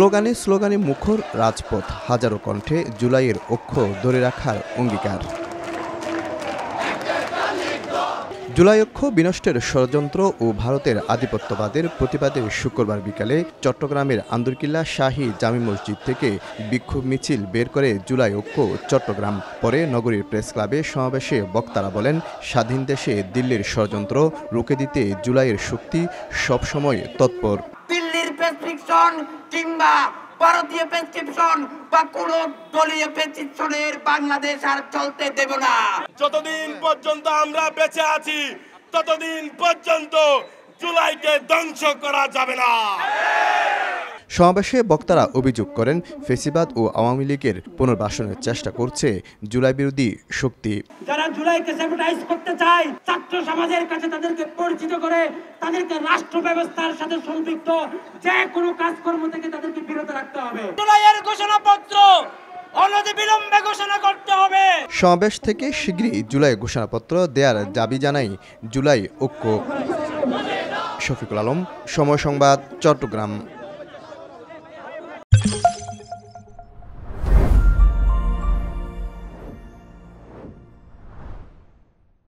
স্লোগানে স্লোগানে মুখর রাজপথ, হাজারো কণ্ঠে জুলাইয়ের অক্ষ ধরে রাখার অঙ্গীকার। জুলাই অক্ষ বিনষ্টের ষড়যন্ত্র ও ভারতের আধিপত্যবাদের প্রতিবাদে শুক্রবার বিকালে চট্টগ্রামের আন্দরকিল্লা শাহী জামে মসজিদ থেকে বিক্ষোভ মিছিল বের করে জুলাই অক্ষ চট্টগ্রাম। পরে নগরীর প্রেস ক্লাবে সমাবেশে বক্তারা বলেন, স্বাধীন দেশে দিল্লির ষড়যন্ত্র রুখে দিতে জুলাইয়ের শক্তি সবসময় তৎপর। দিল্লির প্রেসক্রিপশন কিংবা ভারতীয় প্রেসক্রিপশন বা কোন দলীয় প্রেসক্রিপশনের বাংলাদেশ আর চলতে দেব না। যতদিন পর্যন্ত আমরা বেঁচে আছি ততদিন পর্যন্ত জুলাইকে ধ্বংস করা যাবে না। সমাবেশে বক্তারা অভিযোগ করেন, ফেসিবাদ ও আওয়ামী লীগের পুনর্বাসনের চেষ্টা করছে জুলাই বিরোধী শক্তি। যারা জুলাইকে স্যাবোটাইজ করতে চায়, ছাত্র সমাজের কাছে তাদেরকে পরিচিত করে তাদেরকে রাষ্ট্র ব্যবস্থার সাথে সম্পৃক্ত যে কোনো কাজকর্ম থেকে তাদেরকে বিরত রাখতে হবে। জুলাইয়ের ঘোষণাপত্র অনতিবিলম্বে ঘোষণা করতে হবে। সমাবেশ থেকে শীঘ্রই জুলাই ঘোষণাপত্র দেওয়ার দাবি জানাই জুলাই ঐক্য। শফিকুল আলম, সময় সংবাদ, চট্টগ্রাম।